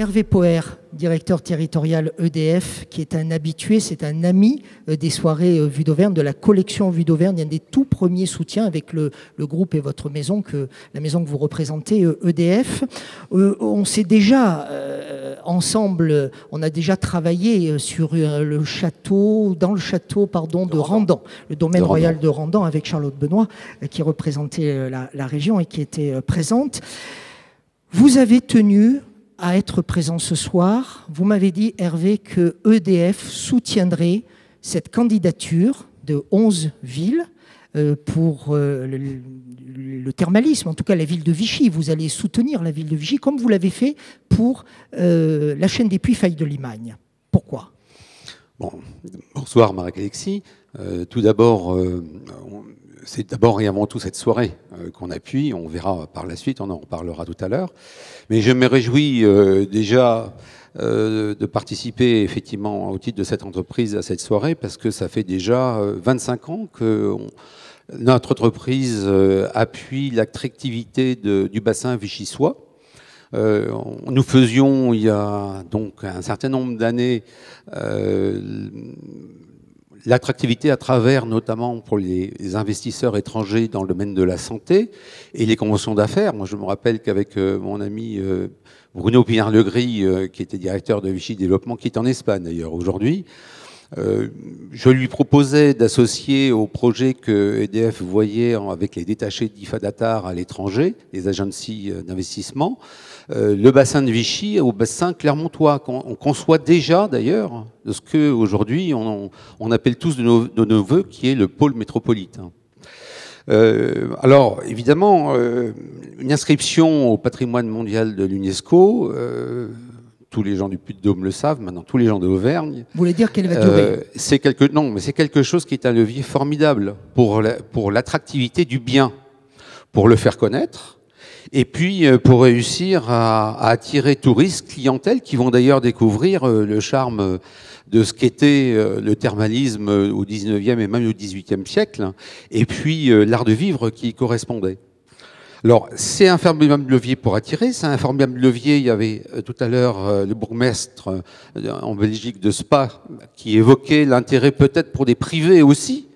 Hervé Poher, directeur territorial EDF, qui est un habitué, c'est un ami des soirées Vue d'Auvergne, de la collection Vue d'Auvergne, un des tout premiers soutiens avec le groupe et votre maison, la maison que vous représentez, EDF. On s'est déjà, ensemble, on a déjà travaillé sur le château, de Randan, le domaine royal de Randan, avec Charlotte Benoît, qui représentait la région et qui était présente. Vous avez tenu à être présent ce soir. Vous m'avez dit, Hervé, que EDF soutiendrait cette candidature de 11 villes pour le thermalisme, en tout cas la ville de Vichy. Vous allez soutenir la ville de Vichy, comme vous l'avez fait pour la chaîne des Puits-Failles de Limagne. Pourquoi ? Bon, bonsoir Marc-Alexis. Tout d'abord, c'est d'abord et avant tout cette soirée qu'on appuie. On verra par la suite, on en reparlera tout à l'heure. Mais je me réjouis déjà de participer effectivement au titre de cette entreprise à cette soirée, parce que ça fait déjà 25 ans que notre entreprise appuie l'attractivité du bassin vichysois. Nous faisions il y a donc un certain nombre d'années l'attractivité à travers, notamment pour les investisseurs étrangers dans le domaine de la santé et les conventions d'affaires. Moi, je me rappelle qu'avec mon ami Bruno Pinard-Legris, qui était directeur de Vichy Développement, qui est en Espagne d'ailleurs aujourd'hui, je lui proposais d'associer au projet que EDF voyait avec les détachés d'IFA-Datar à l'étranger, les agencies d'investissement, le bassin de Vichy au bassin clermontois, qu'on conçoit déjà d'ailleurs de ce qu'aujourd'hui on appelle tous de nos voeux, qui est le pôle métropolitain. Alors évidemment, une inscription au patrimoine mondial de l'UNESCO, tous les gens du Puy-de-Dôme le savent, maintenant tous les gens d'Auvergne. Vous voulez dire qu'elle va durer ? Non, mais c'est quelque chose qui est un levier formidable pour l'attractivité du bien, pour le faire connaître. Et puis pour réussir à attirer touristes, clientèle, qui vont d'ailleurs découvrir le charme de ce qu'était le thermalisme au 19e et même au 18e siècle, et puis l'art de vivre qui y correspondait. Alors, c'est un formidable levier pour attirer, c'est un formidable levier. Il y avait tout à l'heure le bourgmestre en Belgique de Spa qui évoquait l'intérêt peut-être pour des privés aussi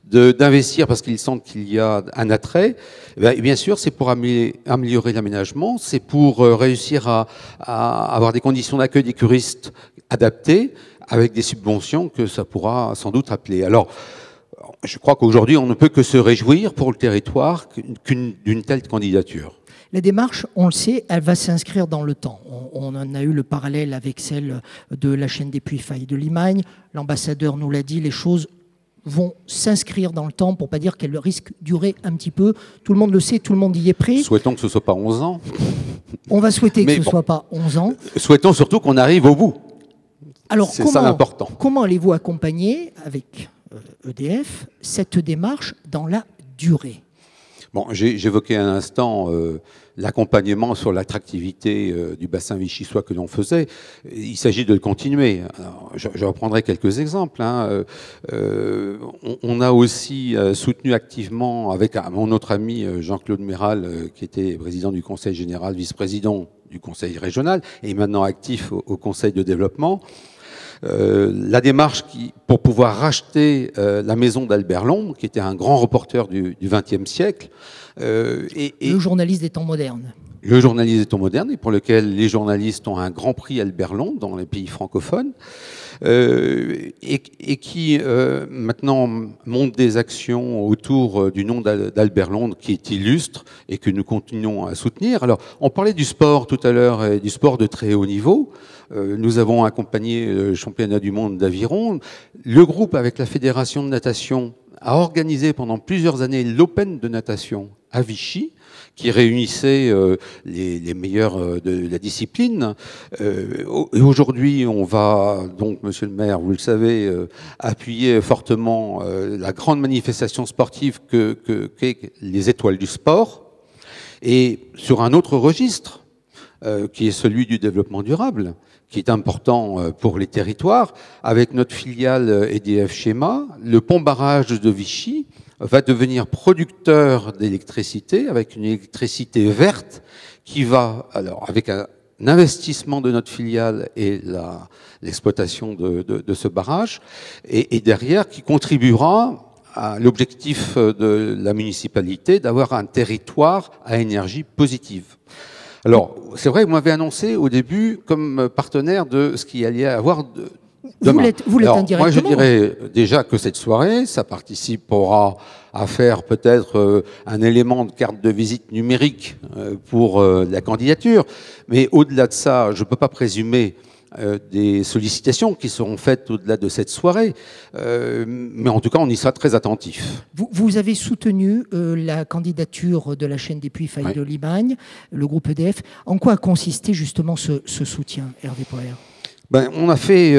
d'investir parce qu'ils sentent qu'il y a un attrait. Et bien sûr, c'est pour améliorer l'aménagement, c'est pour réussir à avoir des conditions d'accueil des curistes adaptées avec des subventions que ça pourra sans doute appeler. Alors, je crois qu'aujourd'hui, on ne peut que se réjouir pour le territoire d'une telle candidature. La démarche, on le sait, elle va s'inscrire dans le temps. On en a eu le parallèle avec celle de la chaîne des Puits-Failles de Limagne. L'ambassadeur nous l'a dit, les choses vont s'inscrire dans le temps, pour ne pas dire qu'elles risquent de durer un petit peu. Tout le monde le sait, tout le monde y est prêt. Souhaitons que ce ne soit pas 11 ans. On va souhaiter que ce ne soit pas 11 ans. Souhaitons surtout qu'on arrive au bout. Alors, c'est ça l'important. Comment allez-vous accompagner avec EDF cette démarche dans la durée ? Bon, j'évoquais un instant l'accompagnement sur l'attractivité du bassin vichysois que l'on faisait. Il s'agit de le continuer. Alors, je reprendrai quelques exemples. On a aussi soutenu activement avec mon autre ami Jean-Claude Méral, qui était président du Conseil général, vice-président du Conseil régional et maintenant actif au Conseil de développement, la démarche pour pouvoir racheter la maison d'Albert Londres, qui était un grand reporter du XXe siècle. Le journaliste des temps modernes. Le journaliste des temps modernes, et pour lequel les journalistes ont un grand prix Albert Londres dans les pays francophones, et qui maintenant monte des actions autour du nom d'Albert Londres qui est illustre et que nous continuons à soutenir. Alors, on parlait du sport tout à l'heure, et du sport de très haut niveau. Nous avons accompagné le championnat du monde d'aviron. Le groupe, avec la fédération de natation, a organisé pendant plusieurs années l'Open de natation à Vichy, qui réunissait les meilleurs de la discipline. Et aujourd'hui, on va donc, monsieur le maire, vous le savez, appuyer fortement la grande manifestation sportive qu'est les Étoiles du sport. Et sur un autre registre, qui est celui du développement durable, qui est important pour les territoires, avec notre filiale EDF Schéma, le pont-barrage de Vichy va devenir producteur d'électricité avec une électricité verte qui va, alors avec un investissement de notre filiale et l'exploitation de ce barrage, et derrière qui contribuera à l'objectif de la municipalité d'avoir un territoire à énergie positive. Alors, c'est vrai que vous m'avez annoncé au début comme partenaire de ce qu'il allait avoir demain. Vous l'êtes indirectement. Moi, je dirais déjà que cette soirée, ça participera à faire peut-être un élément de carte de visite numérique pour la candidature. Mais au-delà de ça, je ne peux pas présumer des sollicitations qui seront faites au-delà de cette soirée. Mais en tout cas, on y sera très attentif. Vous avez soutenu la candidature de la chaîne des puits Failles de Limagne, le groupe EDF. En quoi a consisté justement ce soutien, Hervé Poher? On a fait,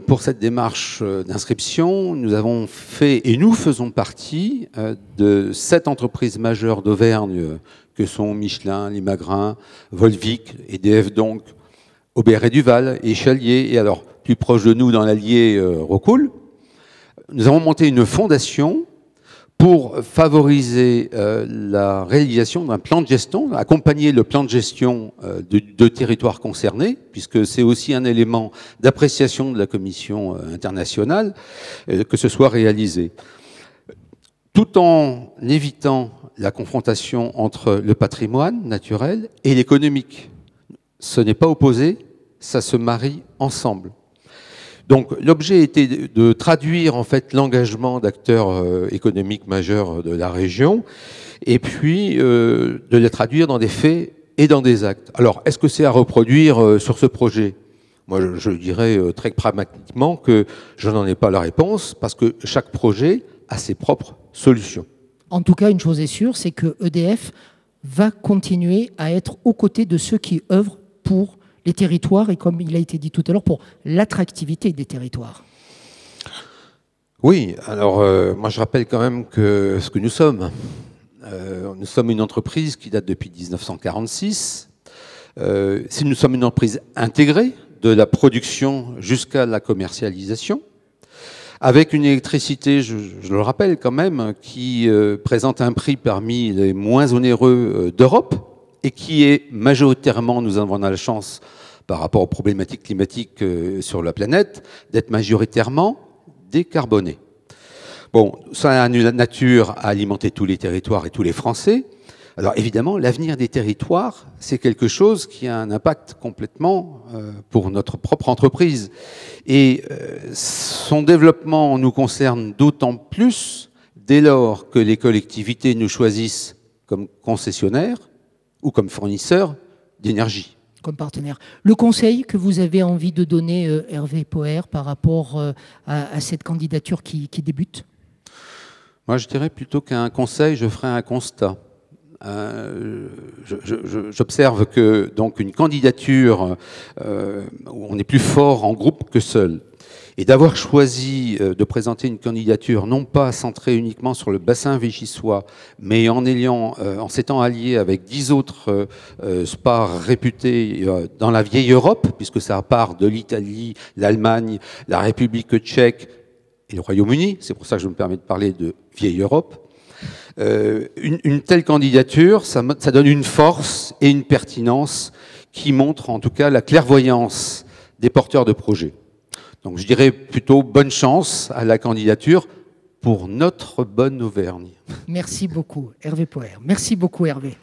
pour cette démarche d'inscription, nous avons fait, et nous faisons partie de 7 entreprises majeures d'Auvergne, que sont Michelin, Limagrain, Volvic, EDF donc, Aubert et Duval, et Chalier, et alors plus proche de nous dans l'Allier, Rocoul. Nous avons monté une fondation pour favoriser la réalisation d'un plan de gestion, accompagner le plan de gestion de territoires concernés, puisque c'est aussi un élément d'appréciation de la Commission internationale, que ce soit réalisé. Tout en évitant la confrontation entre le patrimoine naturel et l'économique. Ce n'est pas opposé, ça se marie ensemble. Donc l'objet était de traduire en fait l'engagement d'acteurs économiques majeurs de la région et puis de les traduire dans des faits et dans des actes. Alors est-ce que c'est à reproduire sur ce projet? Moi je dirais très pragmatiquement que je n'en ai pas la réponse parce que chaque projet a ses propres solutions. En tout cas, une chose est sûre, c'est que EDF va continuer à être aux côtés de ceux qui œuvrent pour les territoires et, comme il a été dit tout à l'heure, pour l'attractivité des territoires. Oui, alors moi je rappelle quand même que ce que nous sommes une entreprise qui date depuis 1946. Si nous sommes une entreprise intégrée de la production jusqu'à la commercialisation, avec une électricité, je le rappelle quand même, qui présente un prix parmi les moins onéreux d'Europe et qui est majoritairement, nous avons la chance par rapport aux problématiques climatiques sur la planète, d'être majoritairement décarbonée. Bon, ça a une nature à alimenter tous les territoires et tous les Français. Alors évidemment, l'avenir des territoires, c'est quelque chose qui a un impact complètement pour notre propre entreprise. Et son développement nous concerne d'autant plus dès lors que les collectivités nous choisissent comme concessionnaires ou comme fournisseurs d'énergie. Comme partenaire. Le conseil que vous avez envie de donner, Hervé Poher, par rapport à cette candidature qui débute? Moi, je dirais plutôt qu'un conseil, je ferai un constat. J'observe que donc une candidature, on est plus fort en groupe que seul. Et d'avoir choisi de présenter une candidature non pas centrée uniquement sur le bassin vichysois, mais en s'étant allié avec 10 autres SPAR réputés dans la vieille Europe, puisque ça part de l'Italie, l'Allemagne, la République tchèque et le Royaume-Uni, c'est pour ça que je me permets de parler de vieille Europe. Une telle candidature, ça donne une force et une pertinence qui montrent en tout cas la clairvoyance des porteurs de projets. Donc je dirais plutôt bonne chance à la candidature pour notre bonne Auvergne. Merci beaucoup, Hervé Poher. Merci beaucoup, Hervé.